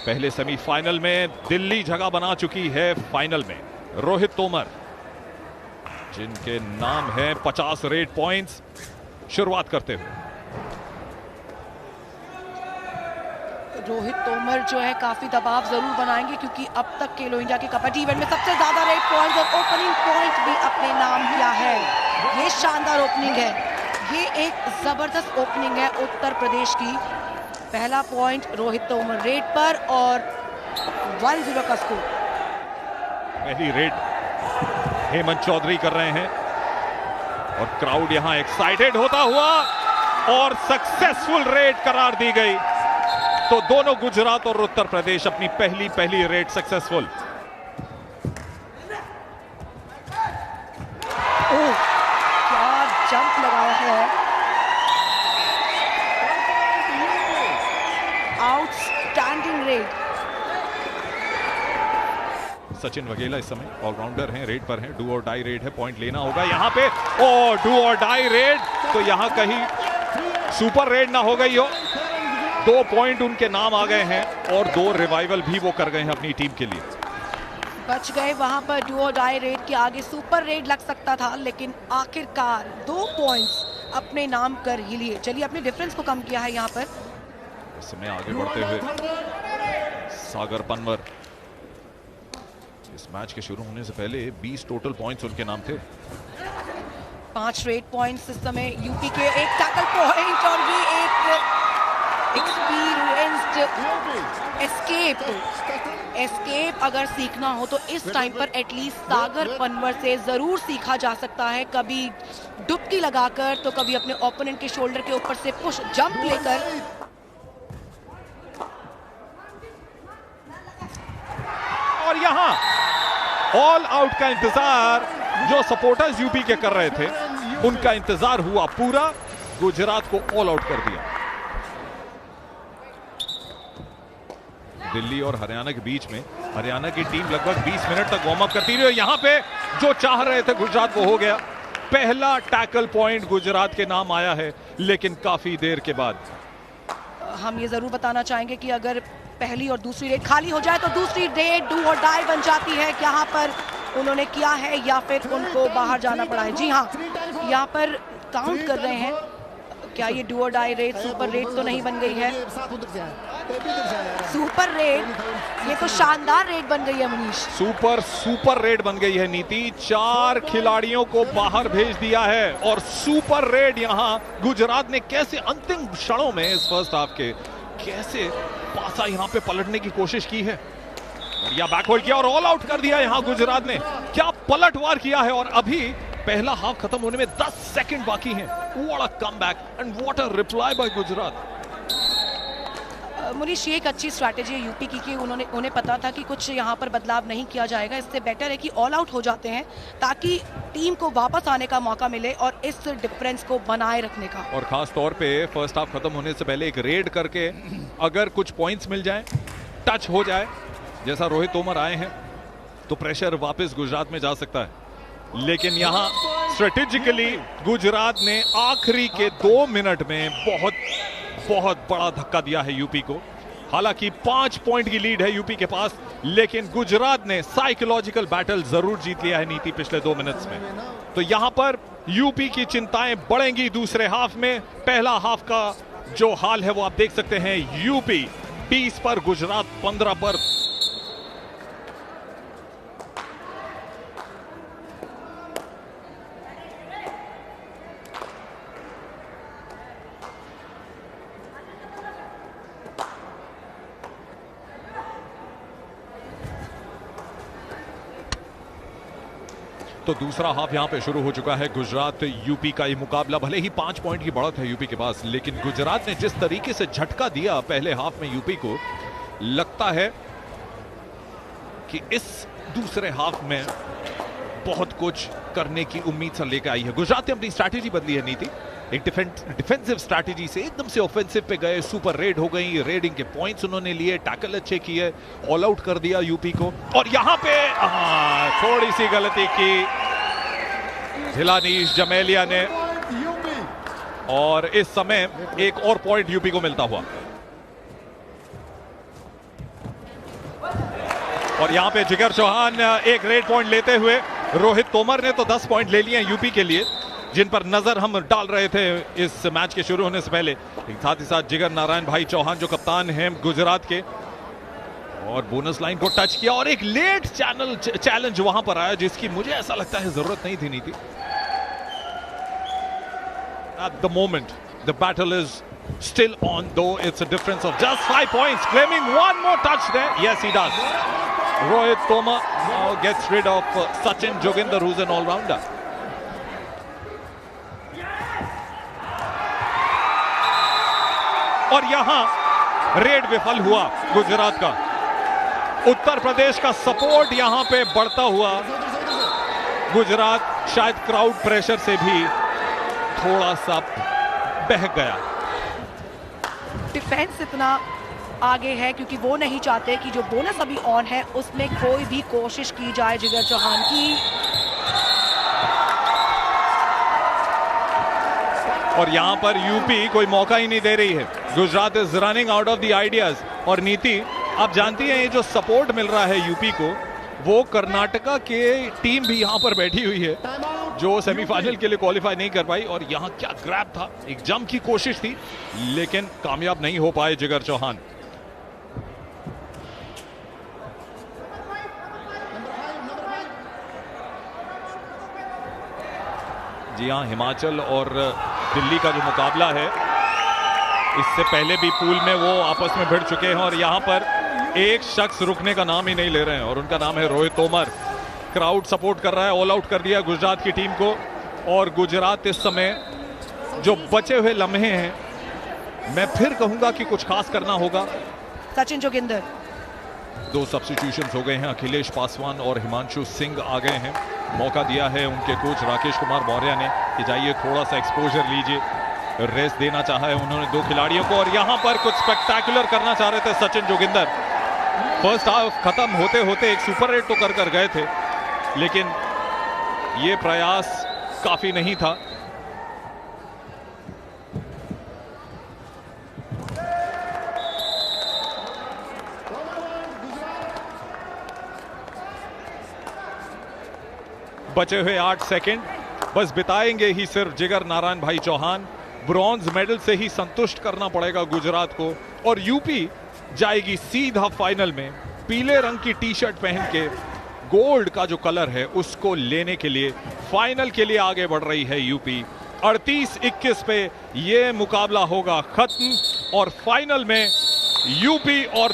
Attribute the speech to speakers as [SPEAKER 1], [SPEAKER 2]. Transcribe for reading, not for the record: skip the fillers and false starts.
[SPEAKER 1] पहले सेमीफाइनल में दिल्ली जगह बना चुकी है फाइनल में। रोहित तोमर, जिनके नाम है 50 रेड पॉइंट्स, शुरुआत करते हुए।
[SPEAKER 2] रोहित तोमर जो है काफी दबाव जरूर बनाएंगे, क्योंकि अब तक खेलो इंडिया के कबड्डी इवेंट में सबसे ज्यादा रेड पॉइंट्स और ओपनिंग पॉइंट भी अपने नाम किया है। ये शानदार ओपनिंग है, ये एक जबरदस्त ओपनिंग है उत्तर प्रदेश की। पहला पॉइंट रोहित तोमर रेड पर और 1-0 का स्कोर।
[SPEAKER 1] पहली रेड हेमंत चौधरी कर रहे हैं और क्राउड यहां एक्साइटेड होता हुआ, और सक्सेसफुल रेड करार दी गई। तो दोनों गुजरात और उत्तर प्रदेश अपनी पहली रेड सक्सेसफुल।
[SPEAKER 2] क्या जंप लगाया है, आउटस्टैंडिंग रेड।
[SPEAKER 1] सचिन वघेला इस समय ऑलराउंडर हैं, रेड पर हैं, डू और डाई रेड है, पॉइंट लेना होगा यहां पे। ओ डू और डाई रेड, तो यहां कहीं सुपर रेड ना हो गई हो। 2 पॉइंट उनके नाम आ गए हैं और 2 रिवाइवल भी वो कर गए हैं अपनी टीम के लिए।
[SPEAKER 2] बच गए वहां पर डू और डाई रेड के आगे सुपर रेड लग सकता था, लेकिन आखिरकार 2 पॉइंट्स अपने नाम कर ही लिए। चलिए अपने डिफरेंस को कम किया है यहाँ पर।
[SPEAKER 1] इस समय आगे बढ़ते हुए सागर पनवर। इस मैच के शुरू होने से पहले 20 टोटल पॉइंट्स उनके नाम थे।
[SPEAKER 2] 5 रेड पॉइंट्स इस समय यूपी के, एक टैकल पॉइंट और ये एक एक्सपीरियंस्ड एस्केप अगर सीखना हो तो इस टाइम पर एटलीस्ट सागर पनवर से जरूर सीखा जा सकता है। कभी डुबकी लगाकर तो कभी अपने ओपोनेंट के शोल्डर के ऊपर से पुश जंप लेकर।
[SPEAKER 1] और यहां ऑल आउट का इंतजार जो सपोर्टर्स यूपी के कर रहे थे, उनका इंतजार हुआ पूरा। गुजरात को ऑल आउट कर दिया। दिल्ली और हरियाणा के बीच में हरियाणा की टीम लगभग 20 मिनट तक वार्म अप करती रही। यहां पे जो चाह रहे थे गुजरात वो हो गया। पहला टैकल पॉइंट गुजरात के नाम आया है, लेकिन काफी देर के बाद।
[SPEAKER 2] हम ये जरूर बताना चाहेंगे कि अगर पहली और दूसरी रेड खाली हो जाए तो दूसरी रेड डू और डाई बन जाती है। यहाँ पर उन्होंने किया है या फिर उनको बाहर जाना पड़ा है। जी हाँ, यहाँ पर काउंट कर रहे हैं। क्या ये डू और डाई रेड सुपर रेड तो नहीं बन गई है? सुपर रेड, ये तो शानदार रेड बन गई है मनीष। सुपर
[SPEAKER 1] रेड बन गई है नीति। 4 खिलाड़ियों को बाहर भेज दिया है और सुपर रेड यहां गुजरात ने कैसे अंतिम क्षणों में इस फर्स्ट हाफ के कैसे पासा यहां पे पलटने की कोशिश की है। बढ़िया बैकवर्ड किया और ऑल आउट कर दिया यहां गुजरात ने। क्या पलटवार किया है। और अभी पहला हाफ खत्म होने में 10 सेकंड बाकी हैं। What a comeback and what a reply by Gujarat.
[SPEAKER 2] Munish, ये एक अच्छी स्ट्रैटेजी है यूपी की कि उन्हें पता था कि कुछ यहाँ पर बदलाव नहीं किया जाएगा। इससे बेटर है कि ऑल आउट हो जाते हैं ताकि टीम को वापस आने का मौका मिले और इस डिफरेंस को बनाए रखने का।
[SPEAKER 1] और खास तौर पे फर्स्ट हाफ खत्म होने से पहले एक रेड करके अगर कुछ पॉइंट्स मिल जाए, टच हो जाए, जैसा रोहित तोमर आए हैं, तो प्रेशर वापस गुजरात में जा सकता है। लेकिन यहाँ स्ट्रेटेजिकली गुजरात ने आखिरी के 2 मिनट में बहुत बड़ा धक्का दिया है यूपी को। हालांकि 5 पॉइंट की लीड है यूपी के पास, लेकिन गुजरात ने साइकोलॉजिकल बैटल जरूर जीत लिया है नीति पिछले 2 मिनट्स में। तो यहां पर यूपी की चिंताएं बढ़ेंगी दूसरे हाफ में। पहला हाफ का जो हाल है वो आप देख सकते हैं। यूपी 20 पर, गुजरात 15 पर। तो दूसरा हाफ यहां पे शुरू हो चुका है। गुजरात यूपी का ये मुकाबला, भले ही 5 पॉइंट की बढ़त है यूपी के पास, लेकिन गुजरात ने जिस तरीके से झटका दिया पहले हाफ में यूपी को, लगता है कि इस दूसरे हाफ में बहुत कुछ करने की उम्मीद से लेकर आई है। गुजरात ने अपनी स्ट्रैटेजी बदली है नीति। एक डिफेंसिव स्ट्रैटेजी से एकदम से ऑफेंसिव पे गए। सुपर रेड हो गई, रेडिंग के पॉइंट्स उन्होंने लिए, टैकल अच्छे किए, ऑल आउट कर दिया यूपी को। और यहां पे थोड़ी सी गलती की हिलानीश जमेलिया ने, और इस समय एक और पॉइंट यूपी को मिलता हुआ। और यहां पे जिगर चौहान एक रेड पॉइंट लेते हुए, रोहित तोमर ने तो 10 पॉइंट ले लिए यूपी के लिए, जिन पर नजर हम डाल रहे थे इस मैच के शुरू होने से पहले। साथ ही साथ जिगर नारायण भाई चौहान जो कप्तान हैं गुजरात के, और बोनस लाइन को टच किया और एक लेट चैलेंज वहां पर आया जिसकी मुझे ऐसा लगता है जरूरत नहीं थी नीति। At the moment, the battle is still on, though it's a difference of just 5 points. Claiming one more touch there. Yes, he does. Rohit Tomar now gets rid of Sachin Joginder, who's an all-rounder. और यहां red विफल हुआ गुजरात का। उत्तर प्रदेश का support यहां पे बढ़ता हुआ गुजरात शायद क्राउड प्रेशर से भी थोड़ा सा बह गया।
[SPEAKER 2] डिफेंस इतना आगे है क्योंकि वो नहीं चाहते कि जो बोनस अभी ऑन है उसमें कोई भी कोशिश की जाए जिगर चौहान की।
[SPEAKER 1] और यहां पर यूपी कोई मौका ही नहीं दे रही है। Gujarat is running out of the ideas. और नीति, आप जानती हैं ये जो सपोर्ट मिल रहा है यूपी को, वो कर्नाटका के टीम भी यहां पर बैठी हुई है जो सेमीफाइनल के लिए क्वालिफाई नहीं कर पाई। और यहां क्या ग्रैब था, एक जंप की कोशिश थी लेकिन कामयाब नहीं हो पाए जिगर चौहान। जी हां, हिमाचल और दिल्ली का जो मुकाबला है, इससे पहले भी पूल में वो आपस में भिड़ चुके हैं और यहां पर एक शख्स रुकने का नाम ही नहीं ले रहे हैं और उनका नाम है रोहित तोमर। क्राउड सपोर्ट कर रहा है, ऑल आउट कर दिया गुजरात की टीम को। और गुजरात इस समय जो बचे हुए लम्हे हैं, मैं फिर कहूंगा कि कुछ खास करना होगा।
[SPEAKER 2] सचिन जोगिंदर,
[SPEAKER 1] 2 सब्स्टिट्यूशंस हो गए हैं, अखिलेश पासवान और हिमांशु सिंह आ गए हैं। मौका दिया है उनके कोच राकेश कुमार मौर्य ने कि जाइए थोड़ा सा एक्सपोजर लीजिए, रेस देना चाहा है उन्होंने 2 खिलाड़ियों को। और यहां पर कुछ स्पेक्टेकुलर करना चाह रहे थे सचिन जोगिंदर। फर्स्ट हाफ खत्म होते होते एक सुपर रेड तो कर गए थे, लेकिन ये प्रयास काफी नहीं था। बचे हुए 8 सेकंड बस बिताएंगे ही सिर्फ जिगर नारायण भाई चौहान। ब्रॉन्ज मेडल से ही संतुष्ट करना पड़ेगा गुजरात को और यूपी जाएगी सीधा फाइनल में। पीले रंग की टी शर्ट पहन के गोल्ड का जो कलर है उसको लेने के लिए फाइनल के लिए आगे बढ़ रही है यूपी। 38-21 पे ये मुकाबला होगा खत्म और फाइनल में यूपी और